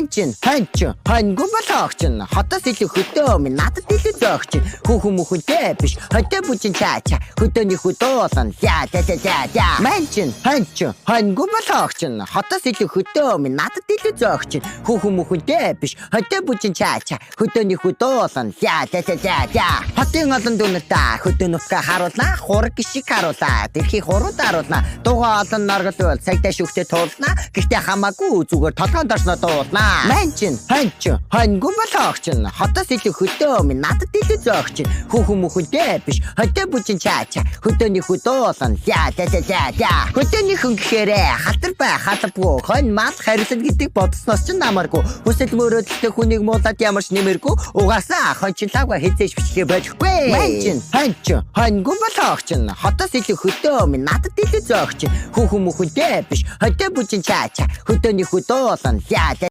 Манчин, ханчин, хангу болохчин. Хотоос илүү хөдөө минь надад илүү зөөгчин. Хүүхэн мөхөнтэй биш, хөдөө бүжин чаача. Хөдөөний хөдөөсөн. Манчин, ханчин, хангу болохчин. Хотоос илүү хөдөө минь надад илүү зөөгчин. Хүүхэн мөхөнтэй биш, хөдөө бүжин чаача. Хөдөөний хөдөөсөн. Хотын олон дүнэртаа хөдөөнөсгөө харуулнаа. Хураг гişиг харуулаа. Тэрхий хурууд харуулнаа. Дугаа олон наргалвал цагтаа шүхтээ туулнаа. Гэхдээ хамаагүй зүгээр толгойн дорсноо дуулнаа. Манчин, ханчин, хангу болохчин. Хотоос илүү хөдөө минь надад илүү зөөгчин. Хүүхэн мөхөнтэй биш, хөдөө бүжин чаача. Хөдөөний хөдөөсөн. Хөдөөний хүн гэхээрээ халтар байх халбгүй. Хонь мал харилсан гэдэг бодсноос ч намаргүй. Хүсэл мөрөөдөлтэй хүнийг муулаад ямарч нэмэргүй. Угаасаа хончлаагаа хизээж бичлэгээ болохгүй. Манчин, ханчин, хангу болохчин. Хотоос илүү хөдөө минь надад илүү зөөгчин. Хүүхэн мөхөнтэй биш, хөдөө бүжин чаача. Хөдөөний хөдөөсөн.